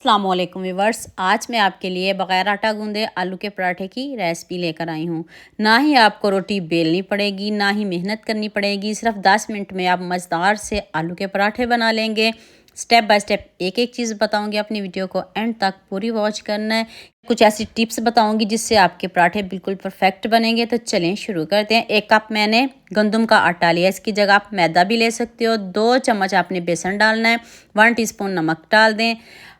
अस्सलामुअलैकुम व्यूवर्स। आज मैं आपके लिए बग़ैर आटा गूंदे आलू के पराठे की रेसिपी लेकर आई हूँ। ना ही आपको रोटी बेलनी पड़ेगी, ना ही मेहनत करनी पड़ेगी। सिर्फ 10 मिनट में आप मज़ेदार से आलू के पराठे बना लेंगे। स्टेप बाय स्टेप एक एक चीज़ बताऊंगी। अपनी वीडियो को एंड तक पूरी वॉच करना है। कुछ ऐसी टिप्स बताऊंगी जिससे आपके पराठे बिल्कुल परफेक्ट बनेंगे। तो चलें शुरू करते हैं। 1 कप मैंने गंदम का आटा लिया, इसकी जगह आप मैदा भी ले सकते हो। 2 चम्मच आपने बेसन डालना है। 1 टीस्पून नमक डाल दें।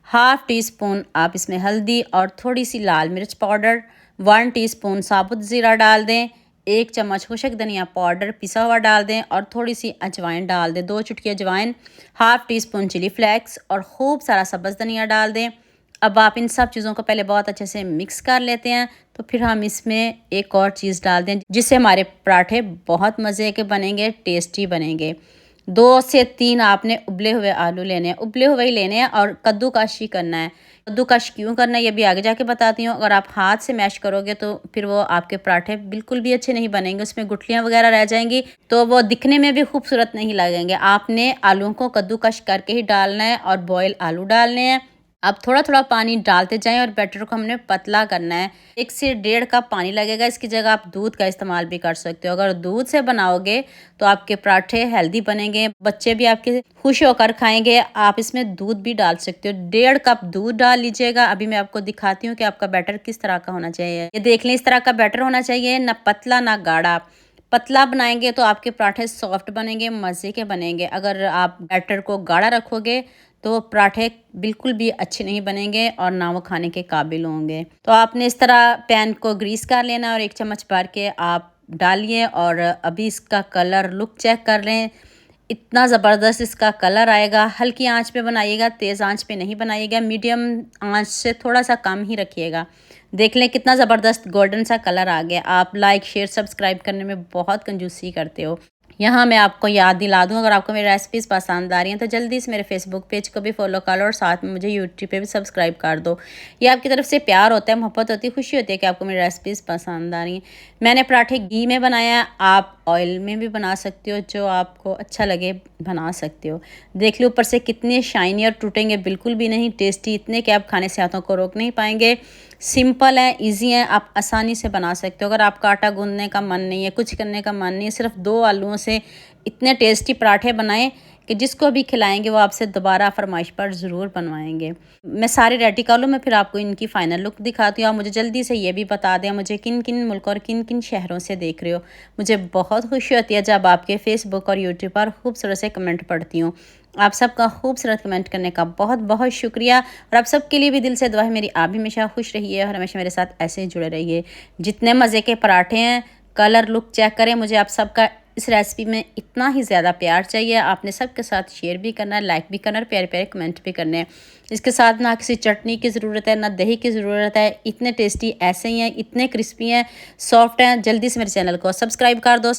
हाफ टी स्पून आप इसमें हल्दी और थोड़ी सी लाल मिर्च पाउडर, 1 टीस्पून साबुत ज़ीरा डाल दें। 1 चम्मच खुशक धनिया पाउडर पिसा हुआ डाल दें और थोड़ी सी अजवाइन डाल दें, 2 चुटकी अजवाइन, half teaspoon chilli flakes और खूब सारा सब्ज़ धनिया डाल दें। अब आप इन सब चीज़ों को पहले बहुत अच्छे से मिक्स कर लेते हैं। तो फिर हम इसमें एक और चीज़ डाल दें जिससे हमारे पराठे बहुत मज़े के बनेंगे, टेस्टी बनेंगे। 2 से 3 आपने उबले हुए आलू लेने हैं, उबले हुए ही लेने हैं और कद्दूकश ही करना है। कद्दूकश क्यों करना है ये भी आगे जाके बताती हूँ। अगर आप हाथ से मैश करोगे तो फिर वो आपके पराठे बिल्कुल भी अच्छे नहीं बनेंगे, उसमें गुठलियाँ वगैरह रह जाएंगी, तो वो दिखने में भी खूबसूरत नहीं लगेंगे। आपने आलूओं को कद्दूकश करके ही डालना है और बॉयल आलू डालने हैं। अब थोड़ा थोड़ा पानी डालते जाएं और बैटर को हमने पतला करना है। 1 से 1.5 कप पानी लगेगा। इसकी जगह आप दूध का इस्तेमाल भी कर सकते हो। अगर दूध से बनाओगे तो आपके पराठे हेल्दी बनेंगे, बच्चे भी आपके खुश होकर खाएंगे। आप इसमें दूध भी डाल सकते हो। 1.5 कप दूध डाल लीजिएगा। अभी मैं आपको दिखाती हूँ कि आपका बैटर किस तरह का होना चाहिए। ये देख लें, इस तरह का बैटर होना चाहिए, ना पतला ना गाढ़ा। पतला बनाएंगे तो आपके पराठे सॉफ्ट बनेंगे, मज़े के बनेंगे। अगर आप बैटर को गाढ़ा रखोगे तो पराठे बिल्कुल भी अच्छे नहीं बनेंगे और ना वो खाने के काबिल होंगे। तो आपने इस तरह पैन को ग्रीस कर लेना और 1 चम्मच भर के आप डालिए और अभी इसका कलर लुक चेक कर लें। इतना ज़बरदस्त इसका कलर आएगा। हल्की आंच पे बनाइएगा, तेज़ आंच पे नहीं बनाइएगा, मीडियम आंच से थोड़ा सा कम ही रखिएगा। देख लें कितना ज़बरदस्त गोल्डन सा कलर आ गया। आप लाइक शेयर सब्सक्राइब करने में बहुत कंजूसी करते हो। यहाँ मैं आपको याद दिला दूँ, अगर आपको मेरी रेसिपीज़ पसंद आ रही हैं तो जल्दी से मेरे फेसबुक पेज को भी फॉलो कर लो और साथ में मुझे यूट्यूब पे भी सब्सक्राइब कर दो। ये आपकी तरफ से प्यार होता है, मोहब्बत होती है, खुशी होती है कि आपको मेरी रेसिपीज़ पसंद आ रही हैं। मैंने पराठे घी में बनाया है, आप ऑयल में भी बना सकते हो, जो आपको अच्छा लगे बना सकते हो। देख लो ऊपर से कितने शाइनी और टूटेंगे बिल्कुल भी नहीं, टेस्टी इतने कि आप खाने से हाथों को रोक नहीं पाएंगे। सिंपल है, इजी है, आप आसानी से बना सकते हो। अगर आपका आटा गूंदने का मन नहीं है, कुछ करने का मन नहीं है, सिर्फ 2 आलूओं से इतने टेस्टी पराठे बनाएं कि जिसको भी खिलाएंगे वो आपसे दोबारा फरमाइश पर ज़रूर बनवाएंगे। मैं सारे रेडी कर लूँ, मैं फिर आपको इनकी फ़ाइनल लुक दिखाती हूँ। आप मुझे जल्दी से ये भी बता दें मुझे किन किन मुल्क और किन किन शहरों से देख रहे हो। मुझे बहुत खुशी होती है जब आपके फेसबुक और यूट्यूब पर खूबसूरत से कमेंट पढ़ती हूँ। आप सबका खूबसूरत कमेंट करने का बहुत बहुत शुक्रिया। और आप सबके लिए भी दिल से दुआ है मेरी, आप भी हमेशा खुश रहिए और हमेशा मेरे साथ ऐसे ही जुड़े रहिए। जितने मज़े के पराठे हैं, कलर लुक चेक करें। मुझे आप सबका इस रेसिपी में इतना ही ज़्यादा प्यार चाहिए। आपने सबके साथ शेयर भी करना है, लाइक भी करना है, प्यारे प्यारे कमेंट भी करने हैं। इसके साथ ना किसी चटनी की ज़रूरत है, ना दही की ज़रूरत है। इतने टेस्टी ऐसे ही हैं, इतने क्रिस्पी हैं, सॉफ्ट हैं। जल्दी से मेरे चैनल को सब्सक्राइब कर दो।